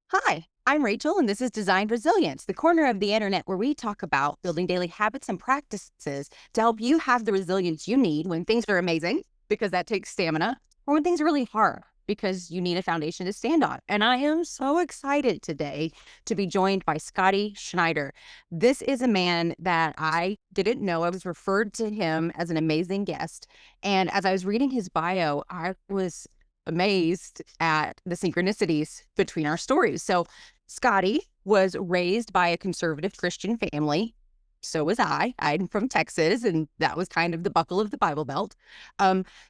Hi, I'm Rachel, and this is Design Resilience, the corner of the internet where we talk about building daily habits and practices to help you have the resilience you need when things are amazing, because that takes stamina, or when things are really hard, because you need a foundation to stand on. And I am so excited today to be joined by Scottie Schneider. This is a man that I didn't know. I was referred to him as an amazing guest. And as I was reading his bio, I was amazed at the synchronicities between our stories. So, Scottie was raised by a conservative Christian family. So was I. I'm from Texas, and that was kind of the buckle of the Bible Belt.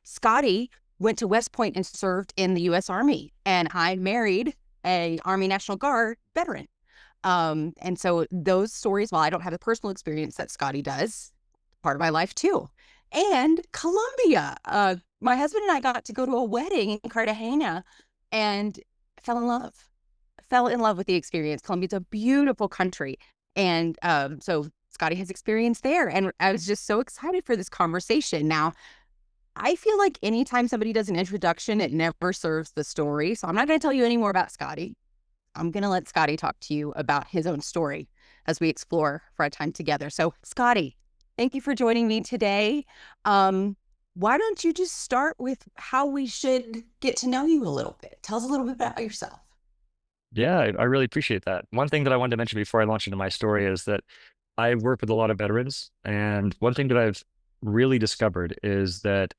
Scottie went to West Point and served in the U.S. Army, and I married a Army National Guard veteran. And so those stories, while I don't have the personal experience that Scottie does, part of my life too. And Colombia. My husband and I got to go to a wedding in Cartagena and fell in love. Fell in love with the experience. Colombia's a beautiful country. And so Scottie has experience there. And I was just so excited for this conversation. Now, I feel like anytime somebody does an introduction, it never serves the story. So I'm not going to tell you any more about Scottie. I'm going to let Scottie talk to you about his own story as we explore for our time together. So, Scottie, thank you for joining me today. Why don't you just start with how we should get to know you a little bit? Tell us a little bit about yourself. Yeah, I really appreciate that. One thing that I wanted to mention before I launch into my story is that I work with a lot of veterans, and one thing that I've really discovered is that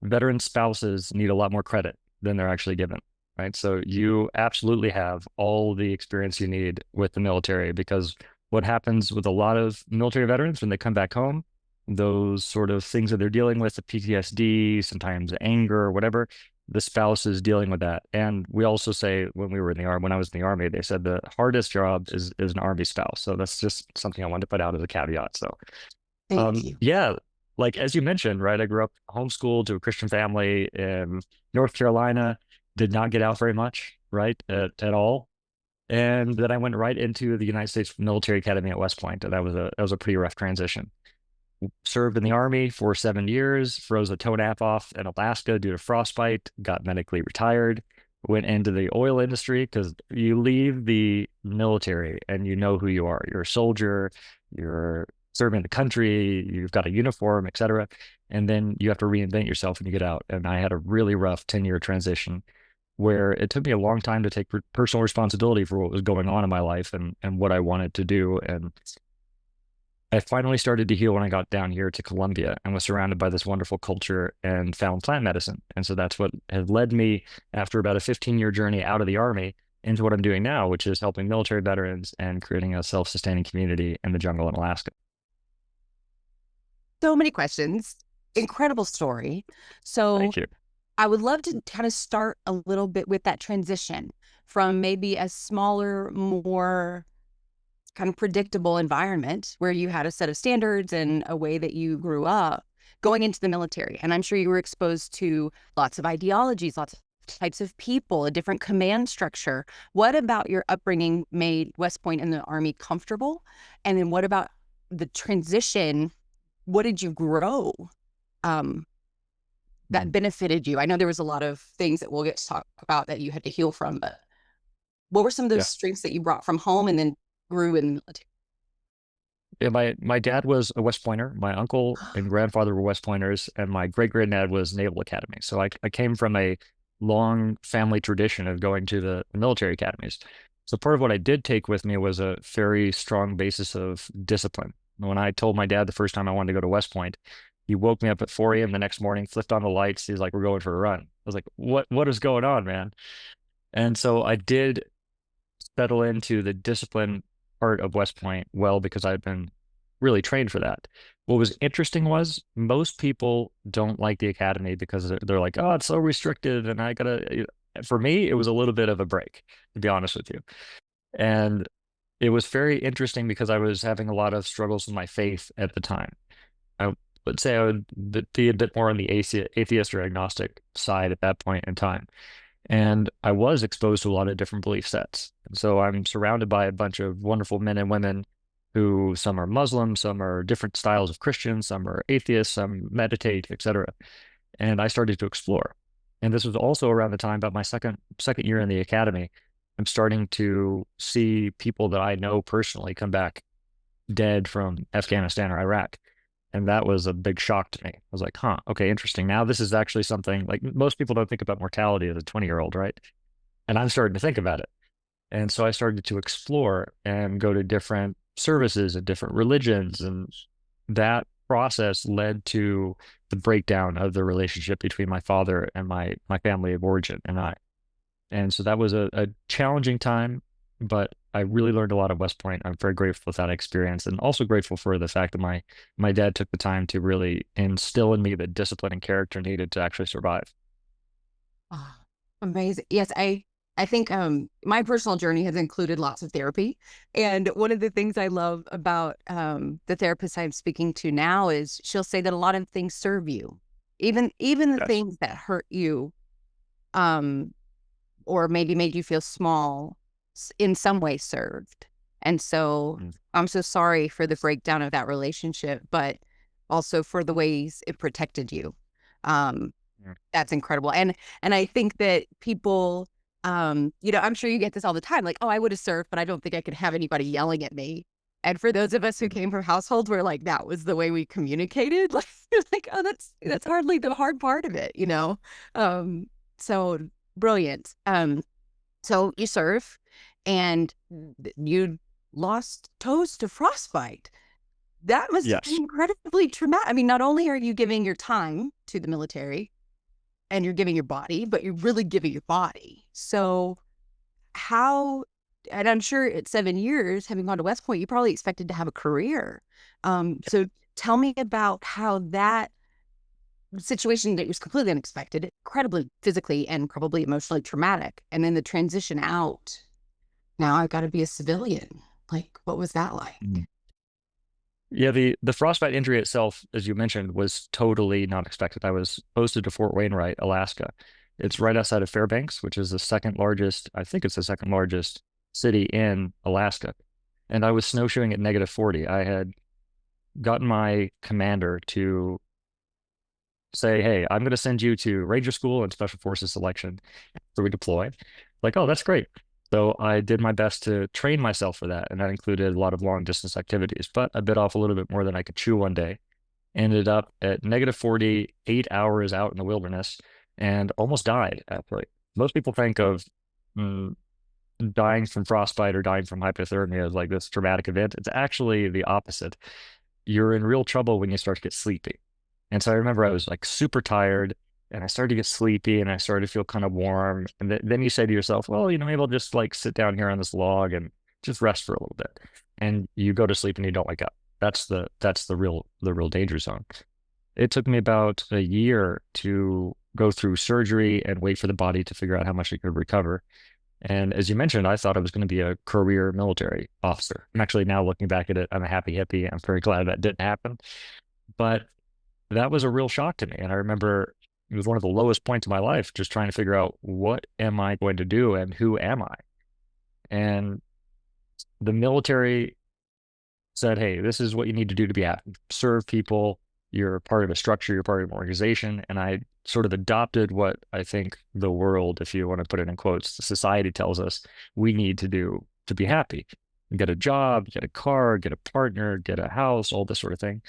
veteran spouses need a lot more credit than they're actually given, right? So you absolutely have all the experience you need with the military because what happens with a lot of military veterans when they come back home, those sort of things that they're dealing with, the PTSD, sometimes anger, whatever, the spouse is dealing with that. And we also say when we were in the army, when I was in the army, they said the hardest job is an army spouse. So that's just something I wanted to put out as a caveat. So Thank you. yeah, like as you mentioned, right? I grew up homeschooled to a Christian family in North Carolina, did not get out very much, right? At all. And then I went right into the United States Military Academy at West Point. And that was a pretty rough transition. Served in the Army for 7 years, froze a toe nap off in Alaska due to frostbite, got medically retired, went into the oil industry because you leave the military and you know who you are. You're a soldier, you're serving the country, you've got a uniform, etc. And then you have to reinvent yourself when you get out. And I had a really rough 10-year transition where it took me a long time to take personal responsibility for what was going on in my life and what I wanted to do. And I finally started to heal when I got down here to Colombia and was surrounded by this wonderful culture and found plant medicine. And so that's what has led me, after about a 15-year journey out of the Army, into what I'm doing now, which is helping military veterans and creating a self-sustaining community in the jungle in Alaska. So many questions. Incredible story. So, Thank you. I would love to kind of start a little bit with that transition from maybe a smaller, more kind of predictable environment where you had a set of standards and a way that you grew up going into the military. And I'm sure you were exposed to lots of ideologies, lots of types of people, a different command structure. What about your upbringing made West Point and the Army comfortable? And then what about the transition? What did you grow um, that Mm. benefited you? I know there was a lot of things that we'll get to talk about that you had to heal from, but what were some of those Yeah. strengths that you brought from home and then grew in the military? Yeah, my dad was a West Pointer. My uncle and grandfather were West Pointers, and my great granddad was Naval Academy. So I came from a long family tradition of going to the military academies. So part of what I did take with me was a very strong basis of discipline. When I told my dad the first time I wanted to go to West Point, he woke me up at 4 a.m. the next morning, flipped on the lights. He's like, "We're going for a run." I was like, "What is going on, man?" And so I did settle into the discipline part of West Point well because I've been really trained for that. What was interesting was most people don't like the academy because they're like, oh, it's so restricted, and I gotta. For me, it was a little bit of a break, to be honest with you. And it was very interesting because I was having a lot of struggles with my faith at the time. I would say I would be a bit more on the atheist or agnostic side at that point in time. And I was exposed to a lot of different belief sets. And so I'm surrounded by a bunch of wonderful men and women who some are Muslim, some are different styles of Christian, some are atheists, some meditate, etc. And I started to explore. And this was also around the time about my second year in the academy. I'm starting to see people that I know personally come back dead from Afghanistan or Iraq. And that was a big shock to me. I was like, huh, okay, interesting. Now this is actually something like most people don't think about mortality as a 20-year-old, right? And I'm starting to think about it. And so I started to explore and go to different services and different religions. And that process led to the breakdown of the relationship between my father and my family of origin and I. And so that was a challenging time, but I really learned a lot at West Point. I'm very grateful for that experience and also grateful for the fact that my dad took the time to really instill in me the discipline and character needed to actually survive. Oh, amazing. Yes, I think my personal journey has included lots of therapy. And one of the things I love about the therapist I'm speaking to now is she'll say that a lot of things serve you. Even the Yes. things that hurt you, um, or maybe made you feel small, in some way served. And so Mm, I'm so sorry for the breakdown of that relationship, but also for the ways it protected you. Um, mm, that's incredible. And I think that people, I'm sure you get this all the time, like, oh, I would have served, but I don't think I could have anybody yelling at me. And for those of us who mm. came from households where like that was the way we communicated, like it's like, oh, that's hardly the hard part of it. Um, so brilliant. So you serve and you lost toes to frostbite. That must have been Yes. incredibly traumatic. I mean, not only are you giving your time to the military, and you're giving your body, but you're really giving your body. So how, and I'm sure at 7 years, having gone to West Point, you probably expected to have a career. So tell me about how that situation that was completely unexpected, incredibly physically and probably emotionally traumatic, and then the transition out. Now I've got to be a civilian. Like, what was that like? Mm. Yeah, the frostbite injury itself, as you mentioned, was totally not expected. I was posted to Fort Wainwright, Alaska. It's right outside of Fairbanks, which is the second largest, I think it's the second largest city in Alaska. And I was snowshoeing at -40. I had gotten my commander to say, hey, I'm going to send you to Ranger School and Special Forces selection after we deploy. Like, oh, that's great. So I did my best to train myself for that. And that included a lot of long distance activities, but I bit off a little bit more than I could chew one day. Ended up at -40, 8 hours out in the wilderness and almost died, actually. Most people think of mm, dying from frostbite or dying from hypothermia as like this dramatic event. It's actually the opposite. You're in real trouble when you start to get sleepy. And so I remember I was like super tired and I started to get sleepy and I started to feel kind of warm. And then you say to yourself, well, maybe I'll just like sit down here on this log and just rest for a little bit. And you go to sleep and you don't wake up. That's the real danger zone. It took me about a year to go through surgery and wait for the body to figure out how much it could recover. And as you mentioned, I thought I was going to be a career military officer. I'm actually now looking back at it, I'm a happy hippie. I'm very glad that didn't happen. But that was a real shock to me. And I remember it was one of the lowest points of my life, just trying to figure out what am I going to do and who am I? And the military said, hey, this is what you need to do to be happy. Serve people. You're part of a structure, you're part of an organization. And I sort of adopted what I think the world, if you want to put it in quotes, the society tells us we need to do to be happy. Get a job, get a car, get a partner, get a house, all this sort of thing.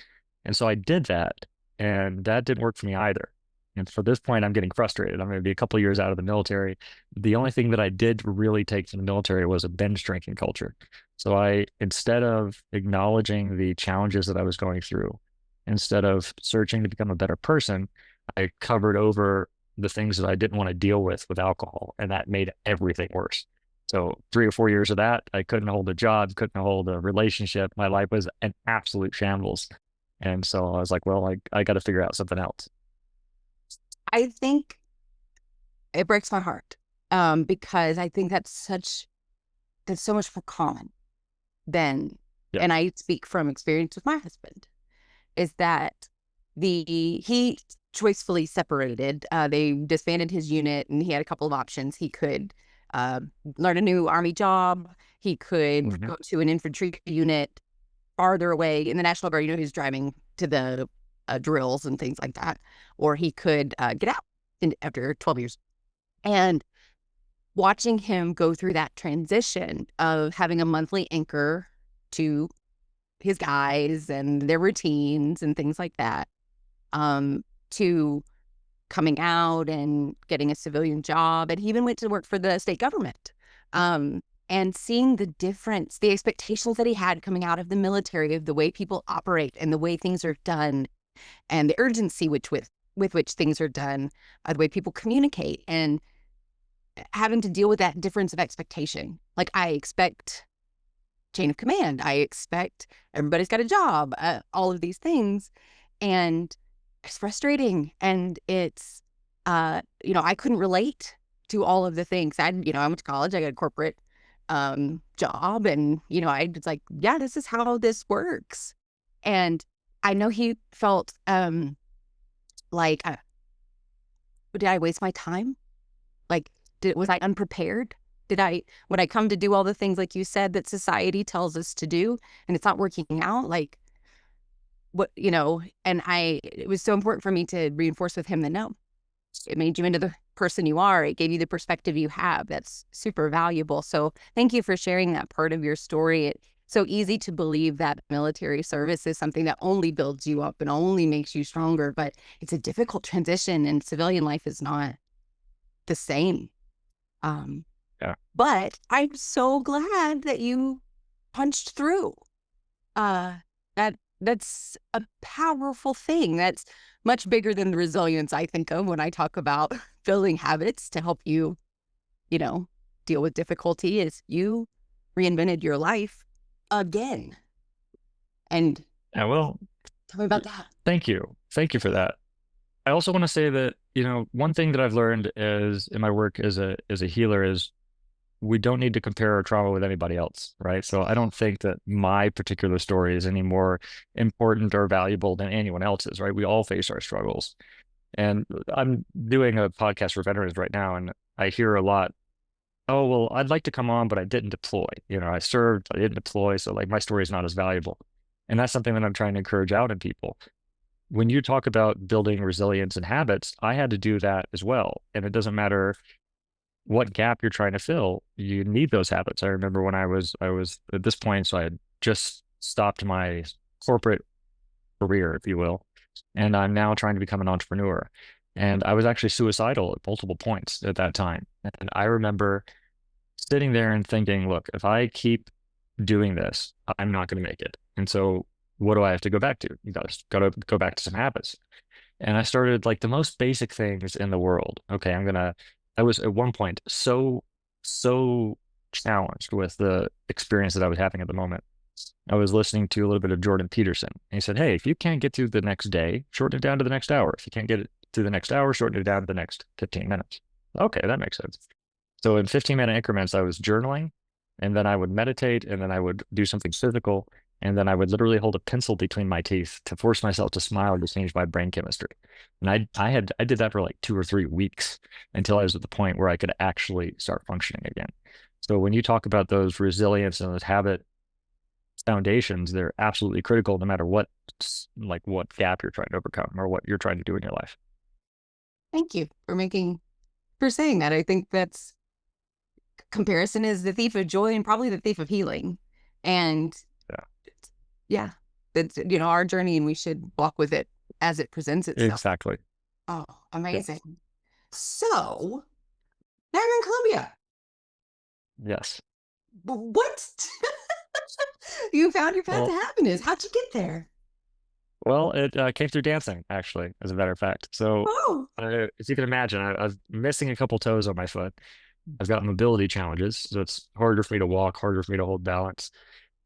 And so I did that, and that didn't work for me either. And for this point, I'm getting frustrated. I'm going to be a couple of years out of the military. The only thing that I did really take from the military was a binge drinking culture. So instead of acknowledging the challenges that I was going through, instead of searching to become a better person, I covered over the things that I didn't want to deal with alcohol, and that made everything worse. So 3 or 4 years of that, I couldn't hold a job, couldn't hold a relationship. My life was an absolute shambles. And so I was like, well, I got to figure out something else. I think it breaks my heart because I think that's so much more common than, Yeah. and I speak from experience with my husband, is that he choicefully separated. They disbanded his unit, and he had a couple of options. He could uh, learn a new Army job. He could Hmm. go to an infantry unit farther away in the National Guard. He's driving to the drills and things like that, or he could get out after 12 years. And watching him go through that transition of having a monthly anchor to his guys and their routines and things like that, to coming out and getting a civilian job. And he even went to work for the state government. And seeing the difference, the expectations that he had coming out of the military, of the way people operate and the way things are done, and the urgency with which things are done, the way people communicate, and having to deal with that difference of expectation. Like, I expect chain of command. I expect everybody's got a job, all of these things. And it's frustrating. And it's, I couldn't relate to all of the things. I went to college, I got a corporate job, and, I was like, yeah, this is how this works. And I know he felt like, did I waste my time? Like, was I unprepared? When I come to do all the things, like you said, that society tells us to do, and it's not working out, like, what, and it was so important for me to reinforce with him that no, it made you into the person you are. It gave you the perspective you have. That's super valuable. So thank you for sharing that part of your story. It's so easy to believe that military service is something that only builds you up and only makes you stronger, but it's a difficult transition, and civilian life is not the same. Yeah. But I'm so glad that you punched through. That's a powerful thing. That's much bigger than the resilience I think of when I talk about building habits to help you, deal with difficulty. Is you reinvented your life again. And Yeah, well, tell me about that. thank you. Thank you for that. I also want to say that, one thing that I've learned is in my work as a healer is we don't need to compare our trauma with anybody else, right? So I don't think that my particular story is any more important or valuable than anyone else's, right? We all face our struggles. And I'm doing a podcast for veterans right now, and I hear a lot, oh, well, I'd like to come on, but I didn't deploy. I served, I didn't deploy, so like my story is not as valuable. And that's something that I'm trying to encourage out in people. When you talk about building resilience and habits, I had to do that as well. And it doesn't matter what gap you're trying to fill, you need those habits. I remember when I was at this point, so I had just stopped my corporate career, if you will, and I'm now trying to become an entrepreneur. And I was actually suicidal at multiple points at that time. And I remember sitting there and thinking, look, if I keep doing this, I'm not going to make it. And so what do I have to go back to? You got to go back to some habits. And I started like the most basic things in the world. Okay, I was at one point so challenged with the experience that I was having at the moment. I was listening to a little bit of Jordan Peterson. And he said, hey, if you can't get through the next day, shorten it down to the next hour. If you can't get it through the next hour, shorten it down to the next 15 minutes. Okay, that makes sense. So in 15-minute increments, I was journaling, and then I would meditate, and then I would do something physical, and then I would literally hold a pencil between my teeth to force myself to smile to change my brain chemistry. And I did that for like 2 or 3 weeks until I was at the point where I could actually start functioning again. So when you talk about those resilience and those habit foundations, they're absolutely critical no matter what gap you're trying to overcome or what you're trying to do in your life. Thank you for saying that. I think that's comparison is the thief of joy and probably the thief of healing. And yeah, that's, our journey, and we should walk with it as it presents itself. Exactly. Oh, amazing. Yeah. So now you're in Colombia. Yes. What? You found your path to happiness. How'd you get there? Well, it came through dancing, actually, as a matter of fact. So as you can imagine, I was missing a couple toes on my foot. I've got mobility challenges, so it's harder for me to walk, harder for me to hold balance.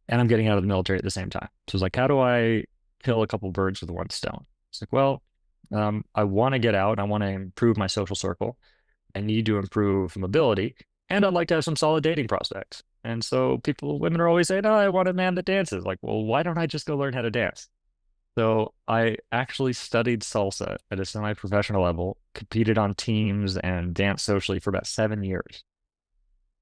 And I'm getting out of the military at the same time. So it's like, how do I kill a couple birds with one stone? It's like, well, I want to get out. I want to improve my social circle. I need to improve mobility. And I'd like to have some solid dating prospects. And so women are always saying, oh, I want a man that dances. Like, well, why don't I just go learn how to dance? So I actually studied salsa at a semi-professional level, competed on teams, and danced socially for about 7 years.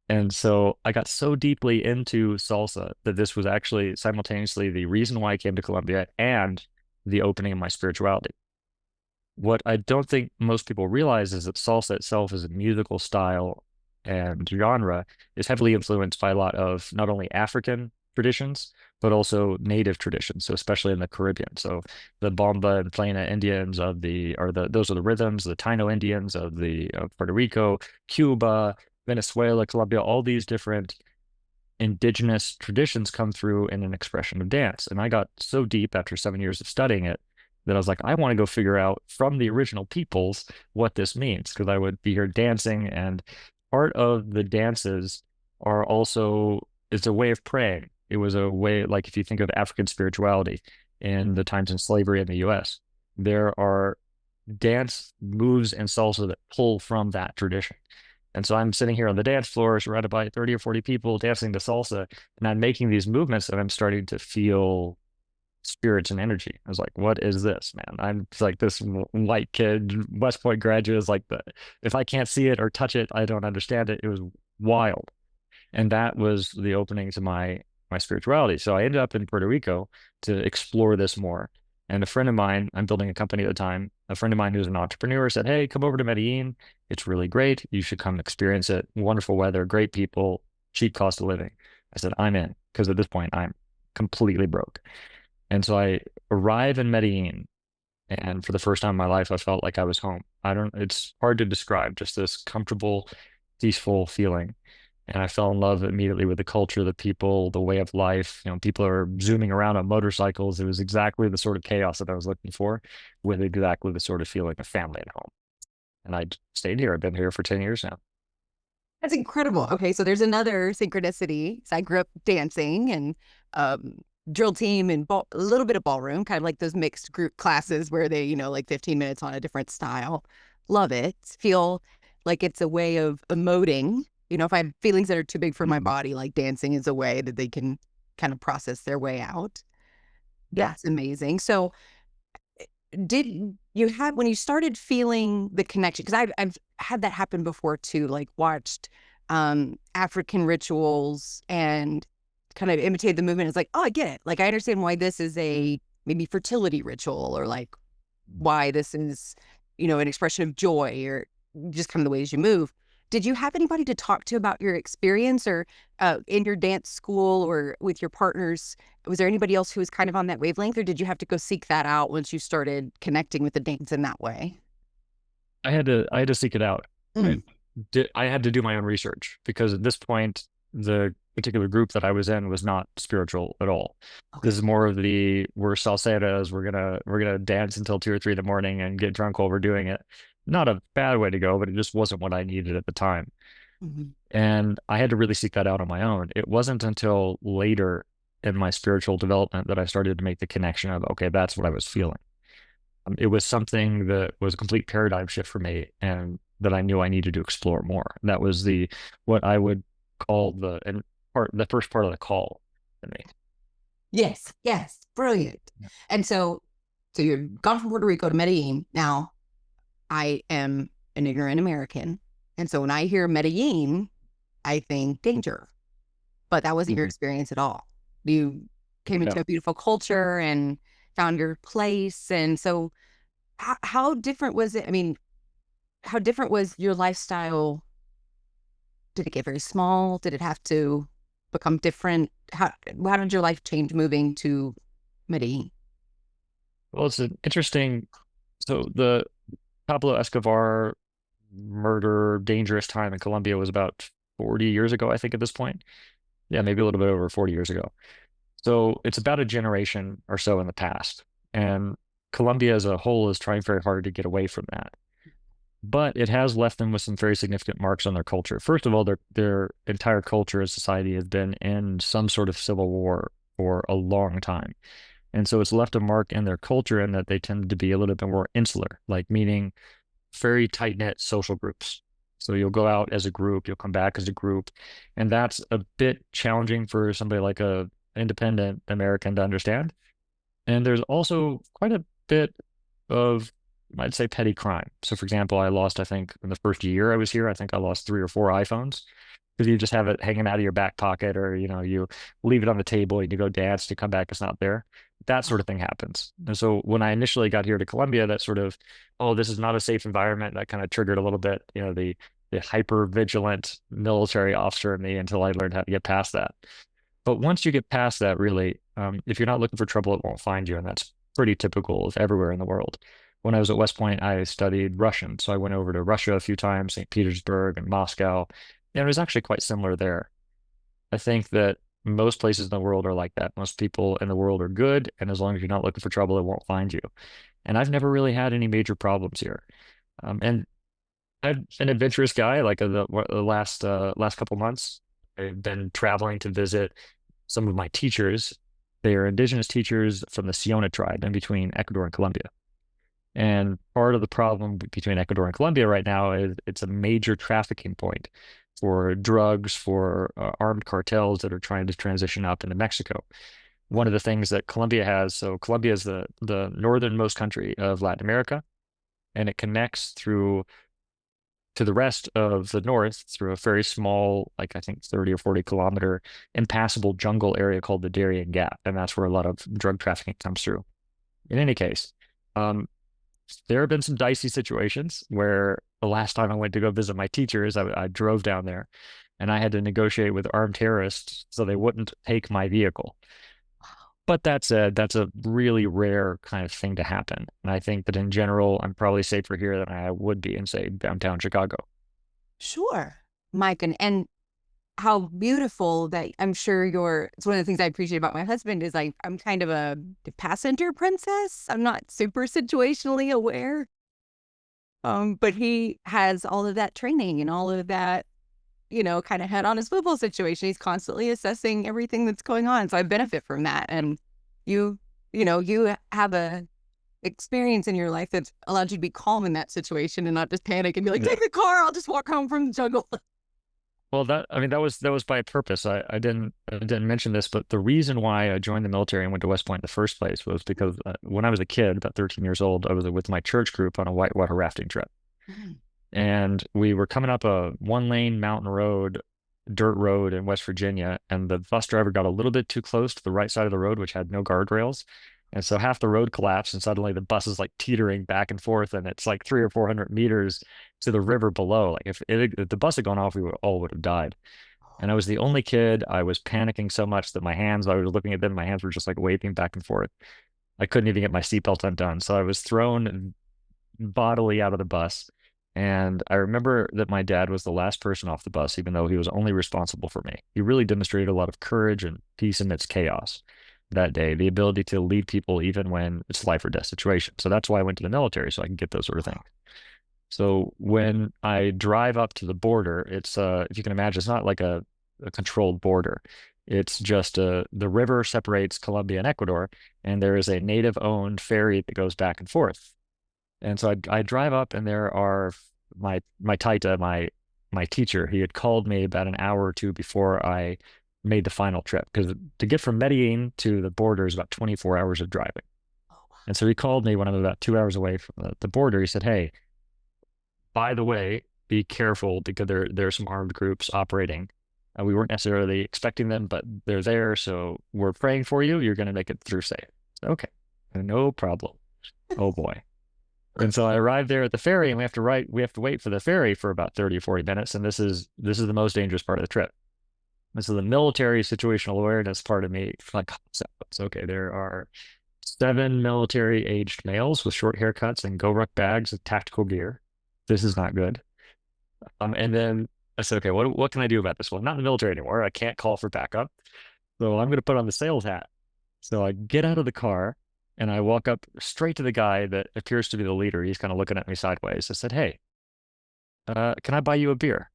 And so I got so deeply into salsa that this was actually simultaneously the reason why I came to Colombia and the opening of my spirituality. What I don't think most people realize is that salsa itself is a musical style and genre is heavily influenced by a lot of not only African traditions, but also native traditions. So especially in the Caribbean. So the Bomba and Plena Indians of those are the rhythms, the Taino Indians of Puerto Rico, Cuba, Venezuela, Colombia, all these different indigenous traditions come through in an expression of dance. And I got so deep after 7 years of studying it that I was like, I want to go figure out from the original peoples what this means, because I would be here dancing, and part of the dances are also it's a way of praying. It was a way, like if you think of African spirituality in the times in slavery in the US, there are dance moves and salsa that pull from that tradition. And so I'm sitting here on the dance floor, surrounded by 30 or 40 people dancing to salsa, and I'm making these movements and I'm starting to feel spirits and energy. I was like, what is this, man? I'm just like this white kid, West Point graduate is like if I can't see it or touch it, I don't understand it. It was wild. And that was the opening to my spirituality. So I ended up in Puerto Rico to explore this more. And a friend of mine, I'm building a company at the time, a friend of mine who's an entrepreneur said, hey, come over to Medellin. It's really great. You should come experience it. Wonderful weather, great people, cheap cost of living. I said, I'm in, because at this point I'm completely broke. And so I arrive in Medellin, and for the first time in my life, I felt like I was home. It's hard to describe, just this comfortable, peaceful feeling. And I fell in love immediately with the culture, the people, the way of life. People are zooming around on motorcycles. It was exactly the sort of chaos that I was looking for, with exactly the sort of feeling of family at home. And I stayed here. I've been here for 10 years now. That's incredible. Okay, so there's another synchronicity. So I grew up dancing and drill team and a little bit of ballroom, kind of like those mixed group classes where they, like 15 minutes on a different style. Love it. Feel like it's a way of emoting. If I have feelings that are too big for my body, like dancing is a way that they can kind of process their way out. That's amazing. So did you have, when you started feeling the connection, because I've had that happen before too, like watched African rituals and kind of imitate the movement. It's like, oh, I get it. Like, I understand why this is a maybe fertility ritual, or like why this is, an expression of joy, or just kind of the ways you move. Did you have anybody to talk to about your experience, or in your dance school or with your partners? Was there anybody else who was kind of on that wavelength, or did you have to go seek that out once you started connecting with the dance in that way? I had to seek it out. Mm. I had to do my own research, because at this point, the particular group that I was in was not spiritual at all. Okay. This is more of we're salseros, we're gonna dance until 2 or 3 in the morning and get drunk while we're doing it. Not a bad way to go, but it just wasn't what I needed at the time. Mhm. And I had to really seek that out on my own. It wasn't until later in my spiritual development that I started to make the connection of, okay, that's what I was feeling. It was something that was a complete paradigm shift for me, and that I knew I needed to explore more. And that was what I would call the first part of the call to me. Yes, yes, brilliant. Yeah. And so you've gone from Puerto Rico to Medellin. Now, I am an ignorant American, and so when I hear Medellin, I think danger. But that wasn't your Mhm. experience at all. You came into No. a beautiful culture and found your place. And so, how different was it? I mean, how different was your lifestyle? Did it get very small? Did it have to become different? How did your life change moving to Medellin? Well, it's an interesting. So the Pablo Escobar murder, dangerous time in Colombia was about 40 years ago, I think, at this point. Yeah, maybe a little bit over 40 years ago. So it's about a generation or so in the past. And Colombia as a whole is trying very hard to get away from that. But it has left them with some very significant marks on their culture. First of all, their entire culture as society has been in some sort of civil war for a long time. And so it's left a mark in their culture, in that they tend to be a little bit more insular, like meaning very tight-knit social groups. So you'll go out as a group, you'll come back as a group, and that's a bit challenging for somebody like a independent American to understand. And there's also quite a bit of, I'd say, petty crime. So, for example, I think, in the first year I was here, I think I lost 3 or 4 iPhones, because you just have it hanging out of your back pocket, or, you leave it on the table and you go dance, you come back, it's not there. That sort of thing happens. And so when I initially got here to Colombia, that sort of, oh, this is not a safe environment, that kind of triggered a little bit, the the hyper vigilant military officer in me until I learned how to get past that. But once you get past that, really, if you're not looking for trouble, it won't find you. And that's pretty typical of everywhere in the world. When I was at West Point, I studied Russian. So I went over to Russia a few times, St. Petersburg and Moscow. And it was actually quite similar there. I think that most places in the world are like that. Most people in the world are good. And as long as you're not looking for trouble, it won't find you. And I've never really had any major problems here. And I'm an adventurous guy. Like the last couple months, I've been traveling to visit some of my teachers. They are indigenous teachers from the Siona tribe in between Ecuador and Colombia. And part of the problem between Ecuador and Colombia right now is it's a major trafficking point for drugs, for armed cartels that are trying to transition up into Mexico. One of the things that Colombia has, so Colombia is the northernmost country of Latin America, and it connects through to the rest of the north through a very small, like I think 30 or 40 kilometer impassable jungle area called the Darien Gap. And that's where a lot of drug trafficking comes through. In any case, there have been some dicey situations where the last time I went to go visit my teachers, I drove down there and I had to negotiate with armed terrorists so they wouldn't take my vehicle. But that said, that's a really rare kind of thing to happen. And I think that in general, I'm probably safer here than I would be in, say, downtown Chicago. Sure, Mike, and how beautiful that I'm sure it's one of the things I appreciate about my husband is like I'm kind of a passenger princess. I'm not super situationally aware. But he has all of that training and all of that, kind of head on his swivel situation. He's constantly assessing everything that's going on. So I benefit from that. And you have a experience in your life that's allowed you to be calm in that situation and not just panic and be like, Yeah. take the car, I'll just walk home from the jungle. Well, that was by purpose. I didn't mention this, but the reason why I joined the military and went to West Point in the first place was because when I was a kid, about 13 years old, I was with my church group on a whitewater rafting trip. And we were coming up a one-lane mountain road, dirt road in West Virginia, and the bus driver got a little bit too close to the right side of the road, which had no guardrails. And so half the road collapsed, and suddenly the bus is like teetering back and forth, and it's like 300 or 400 meters to the river below. Like if the bus had gone off, we would have died. And I was the only kid. I was panicking so much that I was looking at them, my hands were just like waving back and forth. I couldn't even get my seatbelt undone. So I was thrown bodily out of the bus. And I remember that my dad was the last person off the bus, even though he was only responsible for me. He really demonstrated a lot of courage and peace amidst chaos that day, the ability to lead people even when it's life or death situation. So that's why I went to the military, so I can get those sort of things. So when I drive up to the border, it's if you can imagine, it's not like a controlled border. It's just the river separates Colombia and Ecuador, and there is a native-owned ferry that goes back and forth. And so I drive up, and there are my Taita, my teacher. He had called me about an hour or two before I made the final trip because to get from Medellin to the border is about 24 hours of driving. And so he called me when I'm about 2 hours away from the border. He said, "Hey, by the way, be careful because there are some armed groups operating. We weren't necessarily expecting them, but they're there. So we're praying for you. You're going to make it through safe." Okay, no problem. Oh boy. And so I arrived there at the ferry, and we have to wait for the ferry for about 30 or 40 minutes. And this is the most dangerous part of the trip. This is the military situational awareness part of me. Like, so, okay, there are 7 military-aged males with short haircuts and go-ruck bags of tactical gear. This is not good. And then I said, okay, what can I do about this? Well, I'm not in the military anymore. I can't call for backup. So I'm going to put on the sales hat. So I get out of the car and I walk up straight to the guy that appears to be the leader. He's kind of looking at me sideways. I said, "Hey, can I buy you a beer?"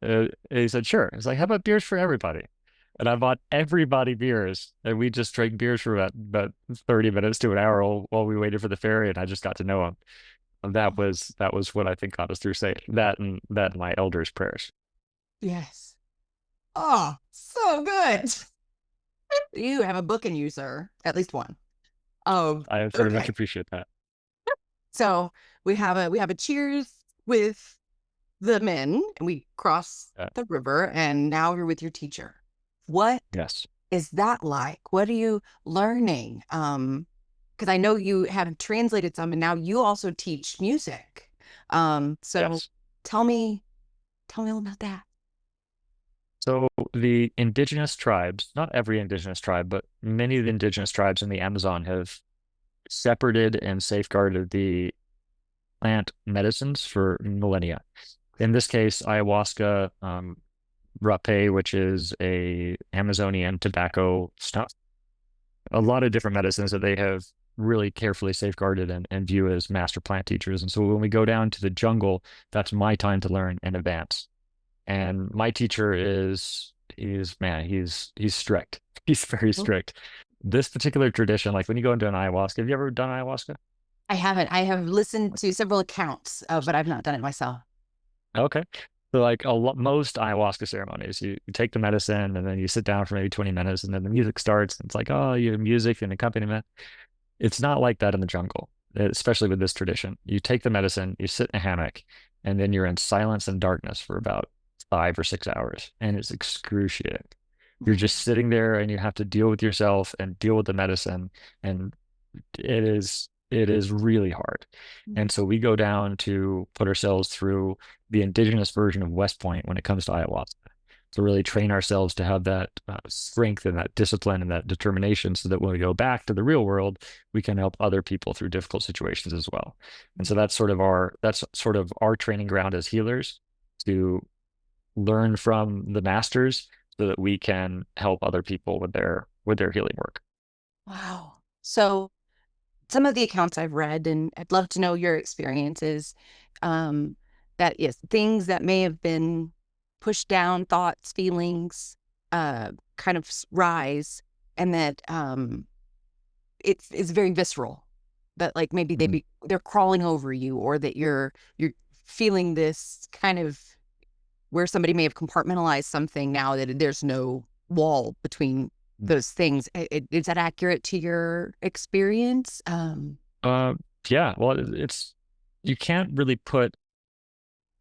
He said, "Sure." It's like, "How about beers for everybody?" And I bought everybody beers, and we just drank beers for about 30 minutes to an hour while we waited for the ferry, and I just got to know him. And that was what I think got us through safe. That and my elders' prayers. Yes. Oh, so good. You have a book in you, sir. At least one. Oh, I very much appreciate that. So we have a cheers with the men, and we cross the river, and now you're with your teacher. What Yes. is that like? What are you learning? Because I know you have translated some, and now you also teach music. So Yes. Tell me, tell me all about that. So the indigenous tribes, not every indigenous tribe, but many of the indigenous tribes in the Amazon have separated and safeguarded the plant medicines for millennia. In this case, ayahuasca, rapé, which is a Amazonian tobacco stuff, a lot of different medicines that they have really carefully safeguarded and view as master plant teachers. And so when we go down to the jungle, that's my time to learn and advance. And my teacher he's man, he's strict. He's very Oh, strict. This particular tradition, like when you go into an ayahuasca, have you ever done ayahuasca? I haven't. I have listened to several accounts, but I've not done it myself. Okay. So like most ayahuasca ceremonies, you take the medicine and then you sit down for maybe 20 minutes and then the music starts. And it's like, oh, you have music and accompaniment. It's not like that in the jungle, especially with this tradition. You take the medicine, you sit in a hammock, and then you're in silence and darkness for about 5 or 6 hours, and it's excruciating. You're just sitting there and you have to deal with yourself and deal with the medicine, and it is really hard. And so we go down to put ourselves through the indigenous version of West Point when it comes to ayahuasca, to really train ourselves to have that strength and that discipline and that determination so that when we go back to the real world, we can help other people through difficult situations as well. And so that's sort of our training ground as healers, to learn from the masters so that we can help other people with their healing work. Wow. So some of the accounts I've read, and I'd love to know your experiences, um, that is things that may have been pushed down, thoughts, feelings, kind of rise, and that it's very visceral. That like maybe Mhm. they're crawling over you, or that you're feeling this kind of where somebody may have compartmentalized something now that there's no wall between those things. Is that accurate to your experience? Uh, yeah, well, it's you can't really put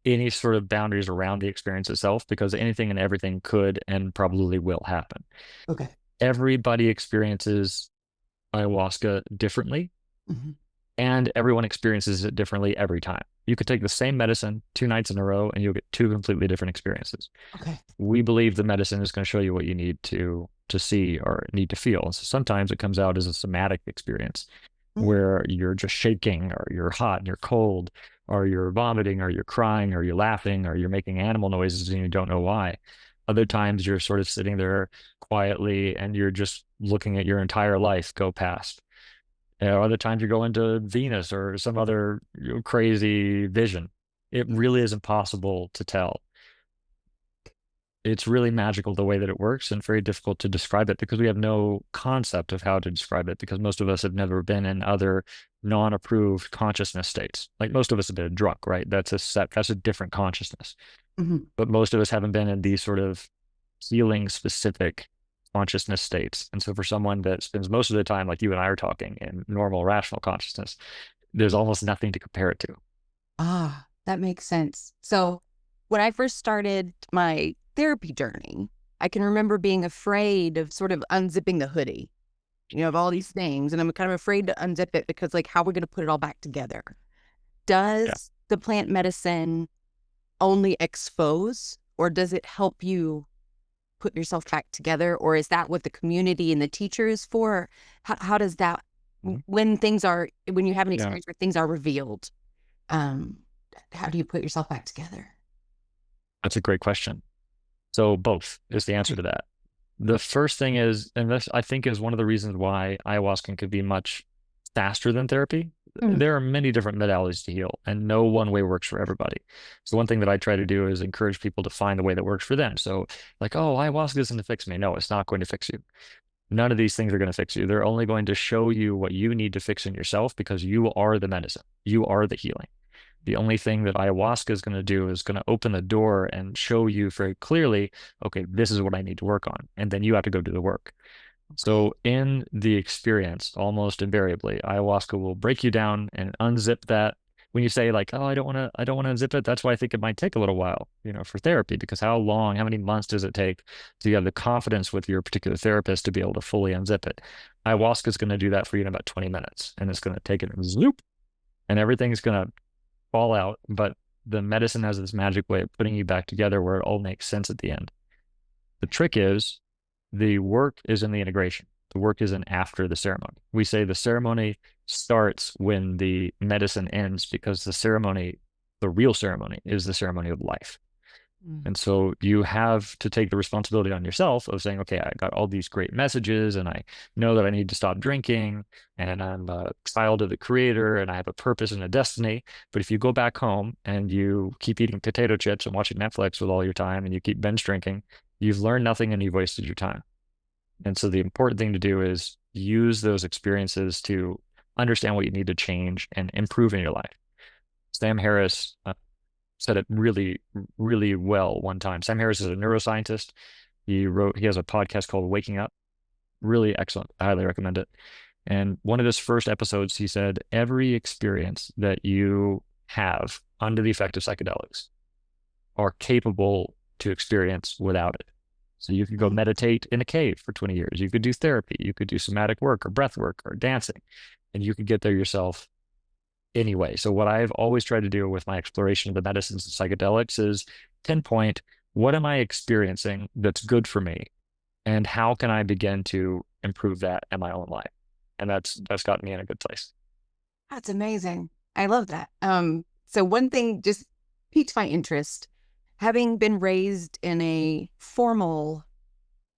any sort of boundaries around the experience itself because anything and everything could and probably will happen. Okay. Everybody experiences ayahuasca differently, Mhm. and everyone experiences it differently every time. You could take the same medicine 2 nights in a row and you'll get two completely different experiences. Okay. We believe the medicine is going to show you what you need to see or need to feel. So sometimes it comes out as a somatic experience Mm. where you're just shaking or you're hot and you're cold or you're vomiting or you're crying or you're laughing or you're making animal noises and you don't know why. Other times you're sort of sitting there quietly and you're just looking at your entire life go past. Other times you go into Venus or some other crazy vision. It really is impossible to tell. It's really magical the way that it works and very difficult to describe it because we have no concept of how to describe it because most of us have never been in other non-approved consciousness states. Like most of us have been drunk, right? That's a different consciousness. Mhm. But most of us haven't been in these sort of healing specific consciousness states. And so for someone that spends most of the time, like you and I are talking, in normal rational consciousness, there's almost nothing to compare it to. Ah, that makes sense. So when I first started my therapy journey, I can remember being afraid of sort of unzipping the hoodie, of all these things. And I'm kind of afraid to unzip it because, like, how are we going to put it all back together? Yeah. Does the plant medicine only expose, or does it help you put yourself back together? Or is that what the community and the teacher is for? How does that, Mhm. when you have an Yeah. experience where things are revealed, um, how do you put yourself back together? That's a great question. So both is the answer Okay. to that. The first thing is, and this I think is one of the reasons why ayahuasca could be much faster than therapy. Mm. There are many different modalities to heal, and no one way works for everybody. So one thing that I try to do is encourage people to find the way that works for them. So like, oh, ayahuasca isn't to fix me. No, it's not going to fix you. None of these things are going to fix you. They're only going to show you what you need to fix in yourself because you are the medicine. You are the healing. The only thing that ayahuasca is going to do is going to open the door and show you very clearly, okay, this is what I need to work on. And then you have to go do the work. Okay. So in the experience, almost invariably, ayahuasca will break you down and unzip that. When you say like, oh, I don't want to unzip it, that's why I think it might take a little while, for therapy, because how many months does it take to have the confidence with your particular therapist to be able to fully unzip it? Ayahuasca is going to do that for you in about 20 minutes, and it's going to take it and zoop, and everything's going to fall out, but the medicine has this magic way of putting you back together where it all makes sense at the end. The trick is the work is in the integration. The work isn't after the ceremony. We say the ceremony starts when the medicine ends because the ceremony, the real ceremony, is the ceremony of life. And so you have to take the responsibility on yourself of saying, okay, I got all these great messages and I know that I need to stop drinking and I'm a child of the creator and I have a purpose and a destiny. But if you go back home and you keep eating potato chips and watching Netflix with all your time and you keep binge drinking, you've learned nothing and you've wasted your time. And so the important thing to do is use those experiences to understand what you need to change and improve in your life. Sam Harris said it really, really well one time. Sam Harris is a neuroscientist. He has a podcast called Waking Up. Really excellent. I highly recommend it. And one of his first episodes, he said, every experience that you have under the effect of psychedelics are capable to experience without it. So you could go meditate in a cave for 20 years. You could do therapy. You could do somatic work or breath work or dancing, and you could get there yourself anyway. So what I've always tried to do with my exploration of the medicines and psychedelics is pinpoint what am I experiencing that's good for me, and how can I begin to improve that in my own life? And that's gotten me in a good place. That's amazing. I love that. So one thing just piqued my interest, having been raised in a formal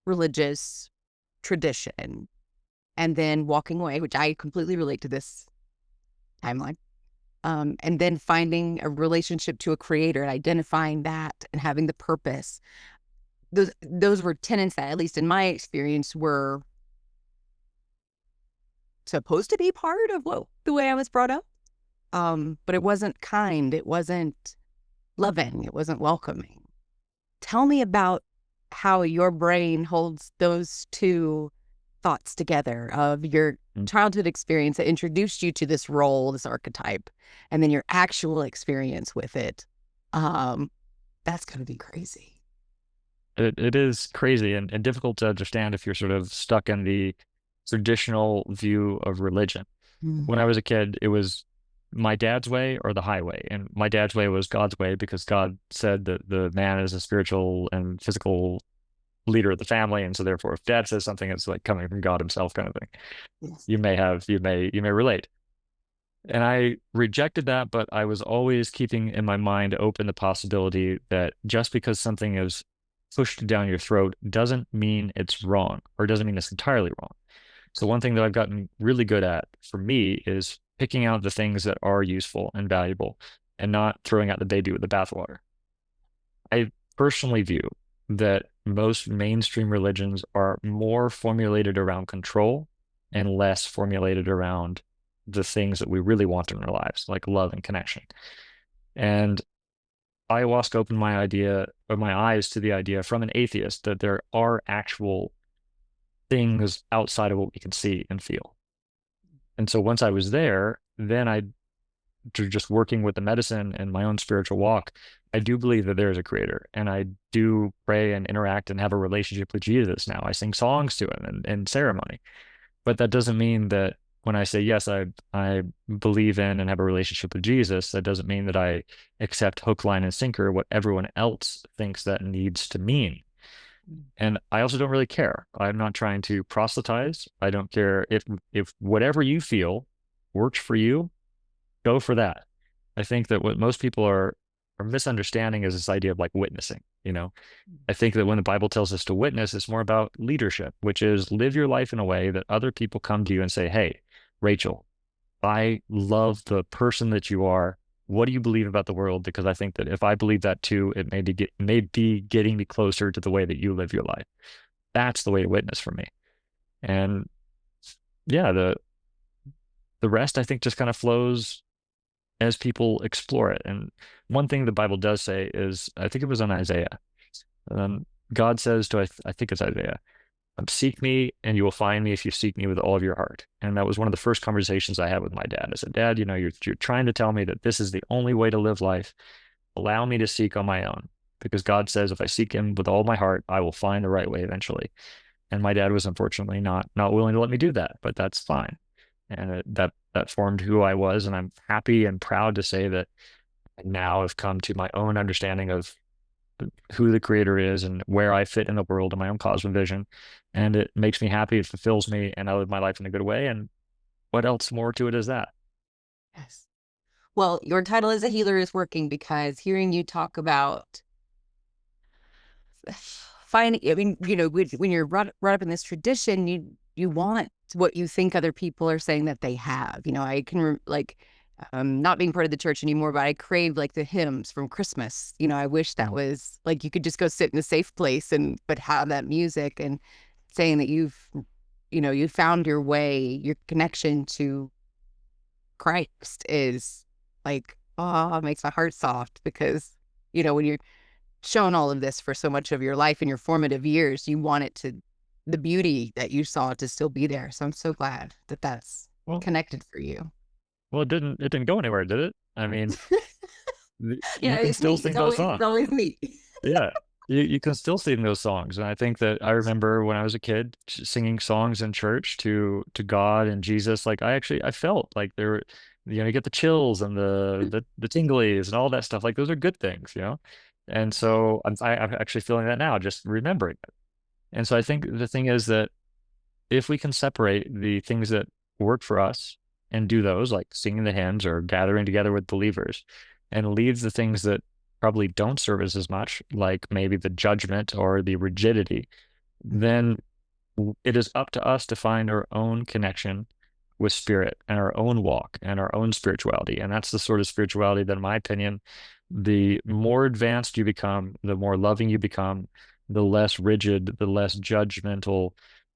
religious tradition and then walking away, which I completely relate to this timeline. And then finding a relationship to a creator and identifying that and having the purpose. Those were tenets that, at least in my experience, were supposed to be part of the way I was brought up. But it wasn't kind. It wasn't loving. It wasn't welcoming. Tell me about how your brain holds those two thoughts together of your childhood experience that introduced you to this role, this archetype, and then your actual experience with it. That's going to be crazy. It is crazy and difficult to understand if you're sort of stuck in the traditional view of religion. When I was a kid, it was my dad's way or the highway. And my dad's way was God's way because God said that the man is a spiritual and physical leader of the family. And so therefore, if dad says something, it's like coming from God himself kind of thing. Yes. You may relate. And I rejected that, but I was always keeping in my mind open the possibility that just because something is pushed down your throat doesn't mean it's wrong or doesn't mean it's entirely wrong. So one thing that I've gotten really good at for me is picking out the things that are useful and valuable and not throwing out the baby with the bathwater. I personally view that most mainstream religions are more formulated around control and less formulated around the things that we really want in our lives, like love and connection. And ayahuasca opened my eyes to the idea from an atheist that there are actual things outside of what we can see and feel. And so once I was there, then just working with the medicine and my own spiritual walk, I do believe that there is a creator, and I do pray and interact and have a relationship with Jesus now. I sing songs to him in ceremony. But that doesn't mean that when I say, yes, I believe in and have a relationship with Jesus, that doesn't mean that I accept hook, line, and sinker what everyone else thinks that needs to mean. And I also don't really care. I'm not trying to proselytize. I don't care if whatever you feel works for you, go for that. I think that what most people are misunderstanding is this idea of like witnessing, you know. I think that when the Bible tells us to witness, it's more about leadership, which is live your life in a way that other people come to you and say, hey, Rachel, I love the person that you are. What do you believe about the world? Because I think that if I believe that too, it may be getting me closer to the way that you live your life. That's the way to witness for me. And yeah, the rest I think just kind of flows as people explore it. And one thing the Bible does say is, I think it was on Isaiah. God says to, I think it's Isaiah, seek me and you will find me if you seek me with all of your heart. And that was one of the first conversations I had with my dad. I said, Dad, you know, you're trying to tell me that this is the only way to live life. Allow me to seek on my own, because God says if I seek him with all my heart, I will find the right way eventually. And my dad was unfortunately not willing to let me do that, but that's fine. And that formed who I was. And I'm happy and proud to say that And now I've come to my own understanding of who the creator is and where I fit in the world and my own cosmic vision. And it makes me happy, it fulfills me, and I live my life in a good way. And what else more to it is that? Yes. Well, your title as a healer is working because hearing you talk about finding, I mean, when you're brought up in this tradition, you want what you think other people are saying that they have. I can like not being part of the church anymore, but I crave like the hymns from Christmas. I wish that was like you could just go sit in a safe place and but have that music and saying that you found your way, your connection to Christ is like, oh, it makes my heart soft because, when you're shown all of this for so much of your life in your formative years, you want it to, the beauty that you saw to still be there. So I'm so glad that that's Well, connected for you. well, it didn't go anywhere, did it? I mean, Yeah, you can it's still me. It's sing those always, it's songs. always me. Yeah. You can still sing those songs. And I think that I remember when I was a kid singing songs in church to God and Jesus. Like I felt like there were, you get the chills and the tinglies and all that stuff. Like those are good things. And so I'm actually feeling that now, just remembering it. And so I think the thing is that if we can separate the things that work for us and do those, like singing the hymns or gathering together with believers, and leave the things that probably don't serve us as much, like maybe the judgment or the rigidity, then it is up to us to find our own connection with spirit and our own walk and our own spirituality. And that's the sort of spirituality that, in my opinion, the more advanced you become, the more loving you become, the less rigid, the less judgmental,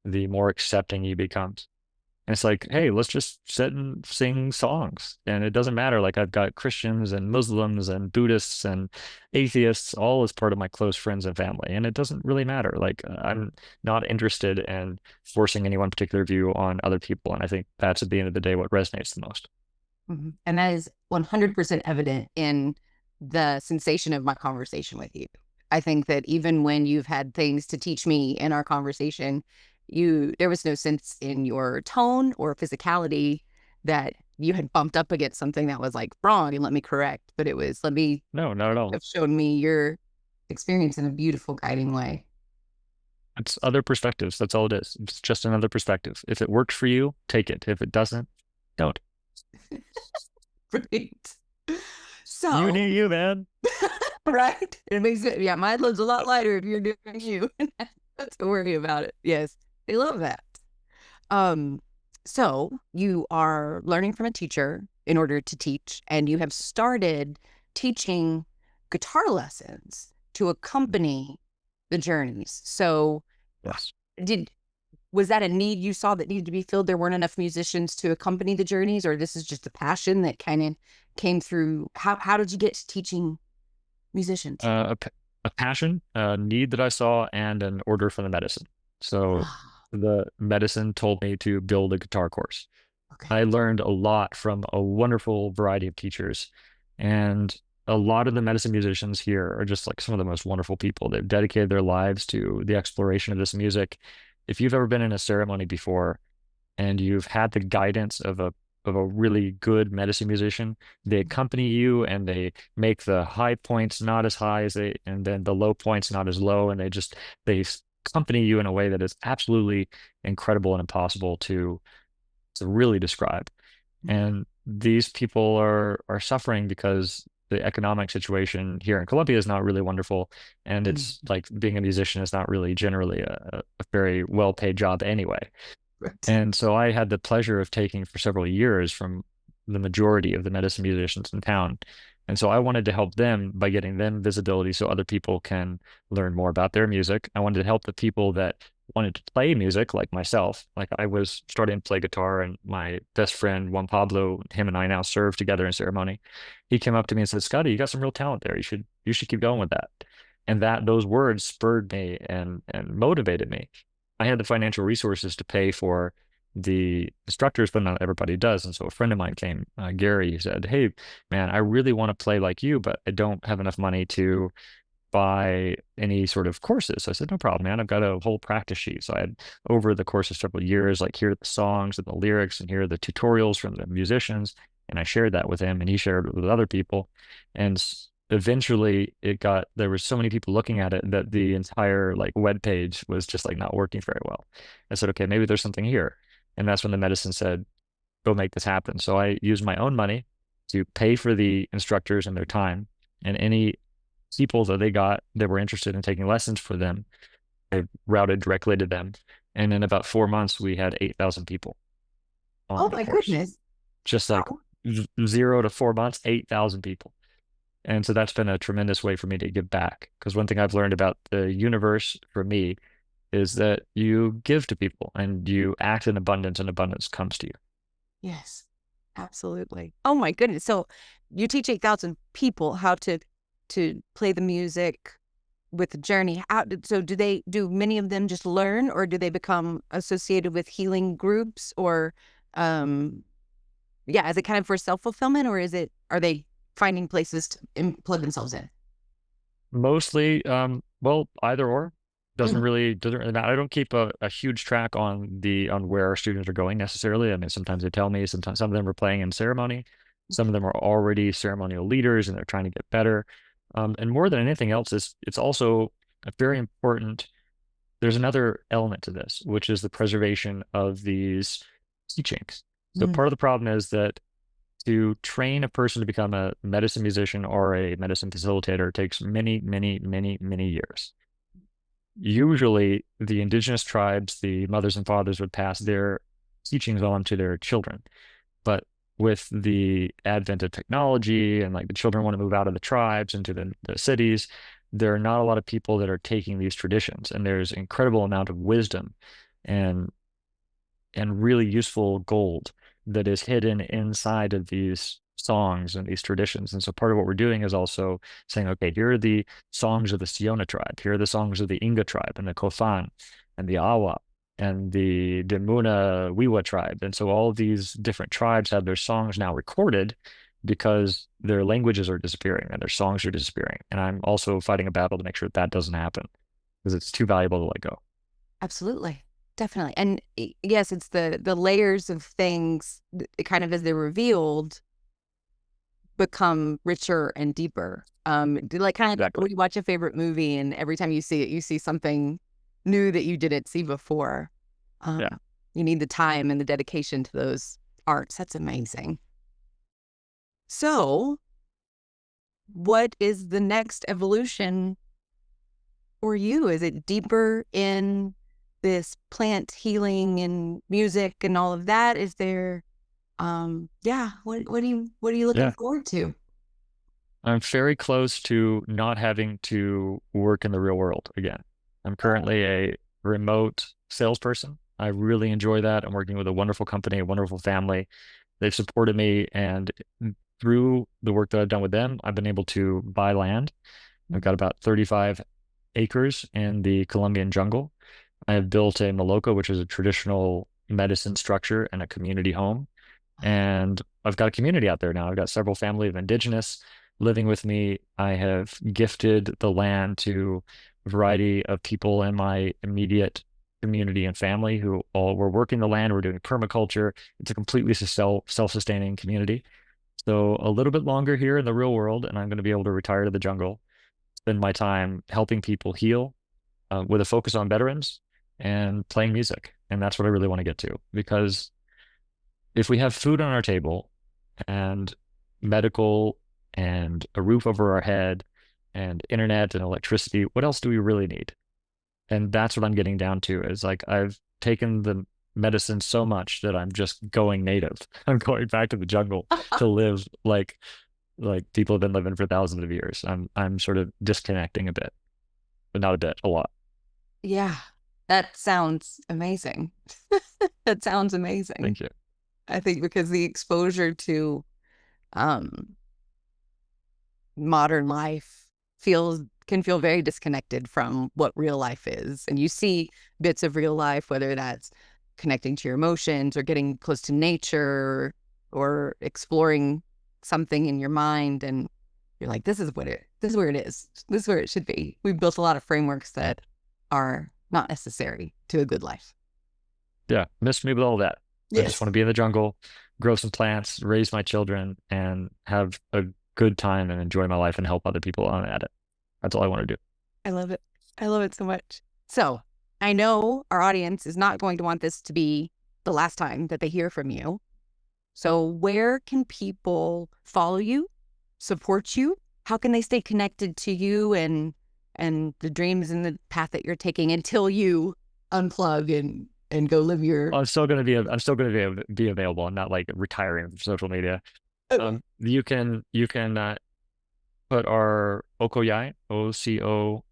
the more accepting you become. And it's like, hey, let's just sit and sing songs. And it doesn't matter. Like I've got Christians and Muslims and Buddhists and atheists all as part of my close friends and family. And it doesn't really matter. Like I'm not interested in forcing any one particular view on other people. And I think that's at the end of the day what resonates the most. And that is 100% evident in the sensation of my conversation with you. I think that even when you've had things to teach me in our conversation, there was no sense in your tone or physicality that you had bumped up against something that was like wrong and let me correct, but it was let me No, not at all. have shown me your experience in a beautiful guiding way. It's other perspectives. That's all it is. It's just another perspective. If it works for you, take it. If it doesn't, don't. Right. You So, need you, man. right. It makes it, yeah, my load's a lot lighter if you're doing you. Not to worry about it. Yes. They love that. Um, so you are learning from a teacher in order to teach, and you have started teaching guitar lessons to accompany the journeys. So Yes. did was that a need you saw that needed to be filled? There weren't enough musicians to accompany the journeys, or this is just a passion that kind of came through? How did you get to teaching musicians? A passion, a need that I saw, and an order from the medicine. So the medicine told me to build a guitar course. Okay. I learned a lot from a wonderful variety of teachers. And a lot of the medicine musicians here are just like some of the most wonderful people. They've dedicated their lives to the exploration of this music. If you've ever been in a ceremony before and you've had the guidance of a really good medicine musician, they accompany you and they make the high points not as high as they, and then the low points not as low, and they accompany you in a way that is absolutely incredible and impossible to really describe. And these people are suffering because the economic situation here in Colombia is not really wonderful. And it's like being a musician is not really generally a very well-paid job anyway. Right. And so I had the pleasure of taking for several years from the majority of the medicine musicians in town. And so I wanted to help them by getting them visibility so other people can learn more about their music. I wanted to help the people that wanted to play music like myself. Like I was starting to play guitar, and my best friend Juan Pablo, him and I now serve together in ceremony. He came up to me and said, "Scottie, you got some real talent there. You should keep going with that." And those words spurred me and motivated me. I had the financial resources to pay for the instructors, but not everybody does. And so a friend of mine came, Gary, he said, "Hey, man, I really want to play like you, but I don't have enough money to buy any sort of courses." So I said, "No problem, man. I've got a whole practice sheet." So I had, over the course of several years, like here are the songs and the lyrics, and here are the tutorials from the musicians. And I shared that with him, and he shared it with other people. And eventually there were so many people looking at it that the entire like web page was just like not working very well. I said, okay, maybe there's something here. And that's when the medicine said, go make this happen. So I used my own money to pay for the instructors and their time, and any people that they got that were interested in taking lessons for them, I routed directly to them. And in about 4 months, we had 8,000 people Oh on the my course. goodness. Just like Wow. 0 to 4 months, 8,000 people. And so that's been a tremendous way for me to give back. Because one thing I've learned about the universe for me is that you give to people and you act in abundance, and abundance comes to you. Yes, absolutely. Oh my goodness. So you teach 8,000 people how to play the music with the journey. So do many of them just learn, or do they become associated with healing groups, or um yeah, is it kind of for self-fulfillment, or are they finding places to plug themselves in? Mostly, well, either or. Mm. Doesn't really matter. I don't keep a huge track on where our students are going necessarily. I mean, sometimes they tell me, sometimes some of them are playing in ceremony, some of them are already ceremonial leaders and they're trying to get better. And more than anything else, it's also a very important. There's another element to this, which is the preservation of these teachings. So Mm. part of the problem is that to train a person to become a medicine musician or a medicine facilitator takes many, many, many, many years. Usually, the indigenous tribes, the mothers and fathers would pass their teachings on to their children. But with the advent of technology and like the children want to move out of the tribes into the cities, there are not a lot of people that are taking these traditions. And there's incredible amount of wisdom and really useful gold that is hidden inside of these songs and these traditions. And so part of what we're doing is also saying, okay, here are the songs of the Siona tribe, here are the songs of the Inga tribe and the Kofan and the Awa and the Demuna Wiwa tribe. And so all of these different tribes have their songs now recorded because their languages are disappearing and their songs are disappearing. And I'm also fighting a battle to make sure that doesn't happen because it's too valuable to let go. Absolutely. Definitely. And yes, it's the layers of things kind of as they're revealed become richer and deeper. Like kind of Exactly. when you watch a favorite movie and every time you see it, you see something new that you didn't see before. Yeah. You need the time and the dedication to those arts. That's amazing. So, what is the next evolution for you? Is it deeper in this plant healing and music and all of that? Is there, yeah, what are you looking Yeah. forward to? I'm very close to not having to work in the real world again. I'm currently a remote salesperson. I really enjoy that. I'm working with a wonderful company, a wonderful family. They've supported me, and through the work that I've done with them, I've been able to buy land. I've got about 35 acres in the Colombian jungle. I have built a Maloka, which is a traditional medicine structure and a community home. And I've got a community out there now. I've got several family of indigenous living with me. I have gifted the land to a variety of people in my immediate community and family who all were working the land. We're doing permaculture. It's a completely self-sustaining community. So a little bit longer here in the real world, and I'm going to be able to retire to the jungle, spend my time helping people heal, with a focus on veterans and playing music. And that's what I really want to get to because if we have food on our table and medical and a roof over our head and internet and electricity, what else do we really need? And that's what I'm getting down to is like I've taken the medicine so much that I'm just going native. I'm going back to the jungle to live like people have been living for thousands of years. I'm sort of disconnecting a bit, but not a bit, a lot. Yeah, that sounds amazing. That sounds amazing. Thank you. I think because the exposure to um modern life can feel very disconnected from what real life is. And you see bits of real life, whether that's connecting to your emotions or getting close to nature or exploring something in your mind. And you're like, this is where it is. This is where it should be. We've built a lot of frameworks that are not necessary to a good life. Yeah, miss me with all that. I just Yes. want to be in the jungle, grow some plants, raise my children, and have a good time and enjoy my life and help other people on at it. That's all I want to do. I love it. I love it so much. So I know our audience is not going to want this to be the last time that they hear from you. So where can people follow you, support you? How can they stay connected to you and the dreams and the path that you're taking until you unplug and go live your... I'm still going to be available. I'm not like retiring from social media. Okay. You can put our Okoyai, OCOYAI.com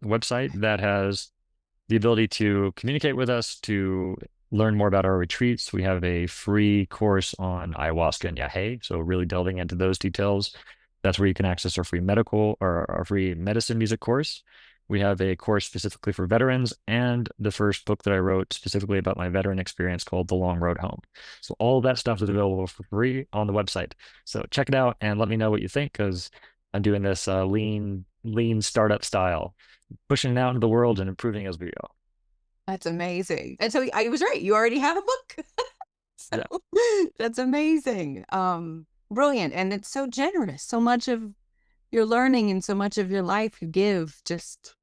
website that has the ability to communicate with us, to learn more about our retreats. We have a free course on ayahuasca and yahe, so really delving into those details. That's where you can access our free medical or our free medicine music course. We have a course specifically for veterans and the first book that I wrote specifically about my veteran experience called The Long Road Home. So all of that stuff is available for free on the website. So check it out and let me know what you think, because I'm doing this lean startup style, pushing it out into the world and improving as we go. That's amazing. And so I was right. You already have a book. So yeah. That's amazing. Brilliant. And it's so generous. So much of your learning and so much of your life you give just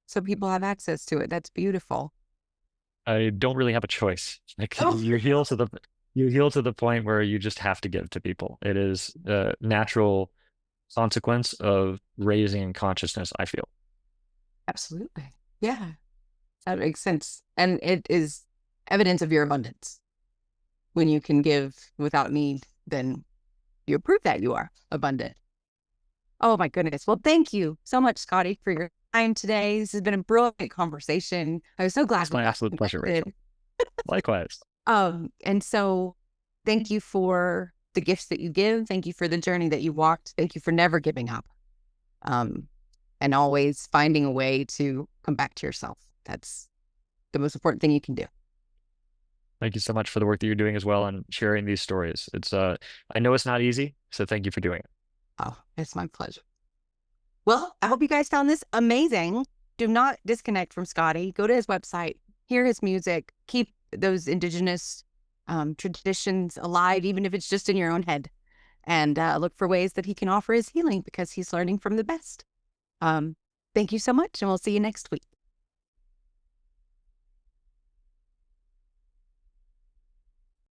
so people have access to it. That's beautiful. I don't really have a choice. Like you heal to the point where you just have to give to people. It is a natural consequence of raising consciousness, I feel. Absolutely. Yeah. That makes sense. And it is evidence of your abundance. When you can give without need, then you prove that you are abundant. Oh my goodness. Well, thank you so much, Scottie, for your time today. This has been a brilliant conversation. I was so glad. It's my absolute pleasure, Rachel. Likewise. And so thank you for the gifts that you give. Thank you for the journey that you walked. Thank you for never giving up. And always finding a way to come back to yourself. That's the most important thing you can do. Thank you so much for the work that you're doing as well and sharing these stories. It's I know it's not easy, so thank you for doing it. Oh, it's my pleasure. Well, I hope you guys found this amazing. Do not disconnect from Scottie. Go to his website, hear his music, keep those indigenous traditions alive, even if it's just in your own head, and look for ways that he can offer his healing because he's learning from the best. Thank you so much, and we'll see you next week.